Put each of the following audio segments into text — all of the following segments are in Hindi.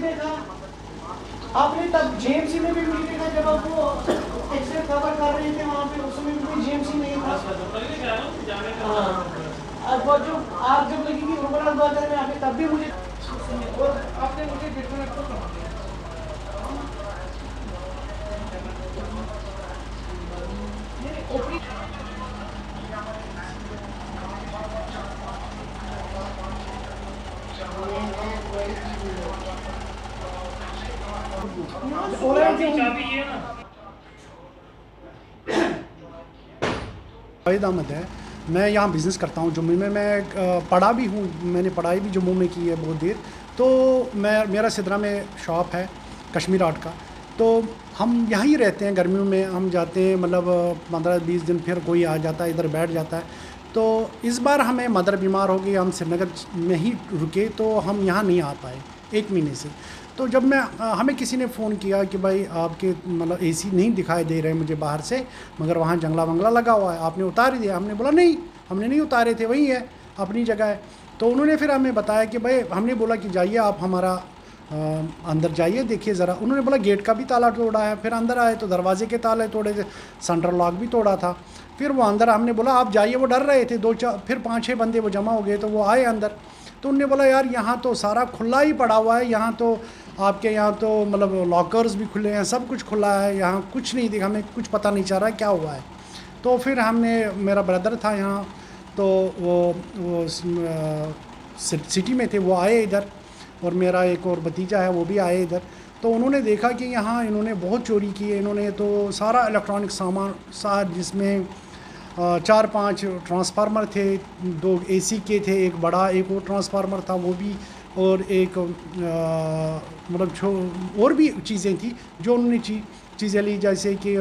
देखा, आपने तब जेएमसी में भी मुझे देखा जब आप वो एक्सरे कवर कर रहे थे वहाँ पे, उस समय भी कोई जेएमसी नहीं था। हाँ, और वो जो आग जब लगी थी ओवरऑल बाजार में आके तब भी मुझे, और आपने मुझे डिस्कनेक्ट तो कर दिया। वाहिद अहमद है। मैं यहाँ बिज़नेस करता हूँ जम्मू में। मैं पढ़ा भी हूँ, मैंने पढ़ाई भी जम्मू में की है बहुत देर। तो मेरा सिदरा में शॉप है कश्मीर आर्ट का। तो हम यहाँ ही रहते हैं, गर्मियों में हम जाते हैं, मतलब 15-20 दिन फिर कोई आ जाता है, इधर बैठ जाता है। तो इस बार हमें मदर बीमार हो गई, हम श्रीनगर में ही रुके, तो हम यहाँ नहीं आ पाए 1 महीने से। तो जब हमें किसी ने फ़ोन किया कि भाई आपके मतलब एसी नहीं दिखाई दे रहे मुझे बाहर से, मगर वहाँ जंगला वंगला लगा हुआ है, आपने उतार दिया। हमने बोला नहीं, हमने नहीं उतारे थे, वही है, अपनी जगह है। तो उन्होंने फिर हमें बताया कि भाई, हमने बोला कि जाइए आप हमारा अंदर जाइए, देखिए ज़रा। उन्होंने बोला गेट का भी ताला तोड़ा है। फिर अंदर आए तो दरवाजे के ताले तोड़े थे, सेंट्रल लॉक भी तोड़ा था। फिर वो अंदर, हमने बोला आप जाइए, वो डर रहे थे। 2-4 फिर 5-6 बंदे वो जमा हो गए, तो वो आए अंदर। तो उन्होंने बोला यार यहाँ तो सारा खुला ही पड़ा हुआ है, यहाँ तो आपके यहाँ तो मतलब लॉकर्स भी खुले हैं, सब कुछ खुला है, यहाँ कुछ नहीं दिखा, हमें कुछ पता नहीं चल रहा है क्या हुआ है। तो फिर हमने, मेरा ब्रदर था यहाँ, तो वो सिटी में थे, वो आए इधर, और मेरा एक और भतीजा है वो भी आए इधर। तो उन्होंने देखा कि यहाँ इन्होंने बहुत चोरी की है। इन्होंने तो सारा इलेक्ट्रॉनिक सामान साथ, जिसमें 4-5 ट्रांसफार्मर थे, 2 एसी के थे, एक बड़ा, एक और ट्रांसफार्मर था वो भी, और एक मतलब और भी चीज़ें थी जो उन्होंने चीज़ें ली, जैसे कि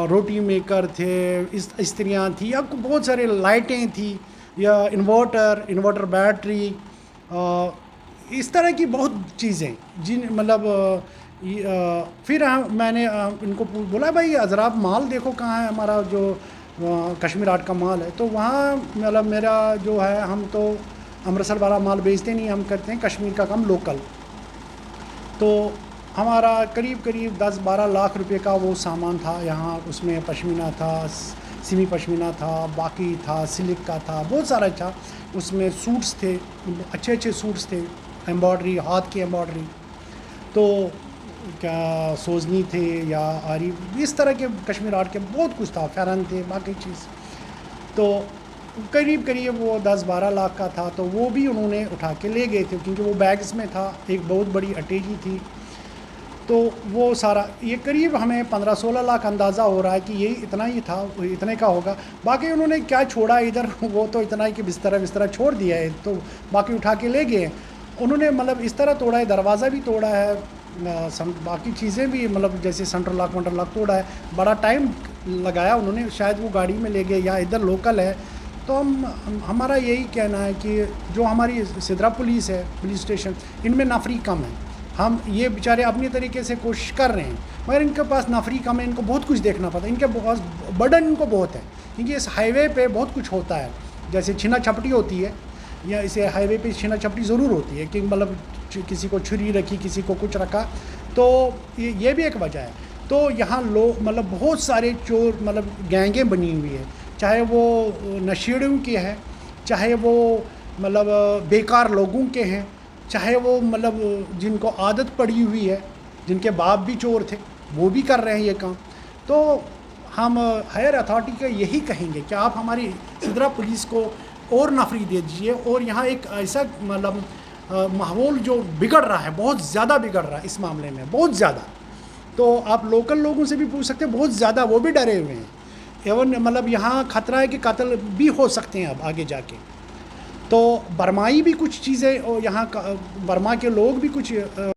रोटी मेकर थे, इस्त्रियाँ थी, या बहुत सारे लाइटें थी, या इन्वर्टर बैटरी, इस तरह की बहुत चीज़ें जिन मतलब फिर मैंने इनको बोला भाई ज़रा आप माल देखो कहाँ है हमारा जो कश्मीर आर्ट का माल है। तो वहाँ मतलब मेरा जो है, हम तो अमृतसर वाला माल बेचते नहीं, हम करते हैं कश्मीर का काम लोकल। तो हमारा करीब 10-12 लाख रुपए का वो सामान था यहाँ। उसमें पश्मीना था, सिमी पश्मीना था, बाकी था सिल्क का था, बहुत सारा था। उसमें सूट्स थे, अच्छे सूट्स थे, एम्ब्रॉयडरी, हाथ की एम्ब्रॉयडरी, तो क्या सोजनी थे या आरी, इस तरह के कश्मीर आर्ट के बहुत कुछ था, फ़ैरन थे, बाकी चीज़। तो करीब वो 10-12 लाख का था। तो वो भी उन्होंने उठा के ले गए थे, क्योंकि वो बैग्स में था। एक बहुत बड़ी अटैची थी, तो वो सारा, ये करीब हमें 15-16 लाख अंदाज़ा हो रहा है कि ये इतना ही था, इतने का होगा। बाकी उन्होंने क्या छोड़ा इधर, वो तो इतना ही कि बिस्तरा छोड़ दिया है, तो बाकी उठा के ले गए। उन्होंने मतलब इस तरह तोड़ा है, दरवाज़ा भी तोड़ा है, बाकी चीज़ें भी, मतलब जैसे सेंट्रल लॉक तोड़ा है। बड़ा टाइम लगाया उन्होंने, शायद वो गाड़ी में ले गए या इधर लोकल है। तो हमारा यही कहना है कि जो हमारी सिदरा पुलिस है, पुलिस स्टेशन, इनमें नफरी कम है। हम ये बेचारे अपनी तरीके से कोशिश कर रहे हैं, मगर इनके पास नफरी कम है, इनको बहुत कुछ देखना पड़ता है, इनके बहुत बर्डन इनको बहुत है। क्योंकि इस हाईवे पे बहुत कुछ होता है, जैसे छीना झपटी होती है, या इसे हाईवे पे छीना झपटी ज़रूर होती है कि मतलब किसी को छुरी रखी, किसी को कुछ रखा, तो ये भी एक वजह है। तो यहाँ लोग मतलब बहुत सारे चोर, मतलब गैंगें बनी हुई है, चाहे वो नशेड़ियों के हैं, चाहे वो मतलब बेकार लोगों के हैं, चाहे वो मतलब जिनको आदत पड़ी हुई है, जिनके बाप भी चोर थे, वो भी कर रहे हैं ये काम। तो हम हायर अथॉरिटी का यही कहेंगे कि आप हमारी सिदरा पुलिस को और नफरी दे दीजिए। और यहाँ एक ऐसा मतलब माहौल जो बिगड़ रहा है, बहुत ज़्यादा बिगड़ रहा है इस मामले में, बहुत ज़्यादा। तो आप लोकल लोगों से भी पूछ सकते हैं, बहुत ज़्यादा वो भी डरे हुए हैं। एवं मतलब यहाँ खतरा है कि कत्ल भी हो सकते हैं अब आगे जाके। तो बर्माई भी कुछ चीज़ें, यहाँ बर्मा के लोग भी कुछ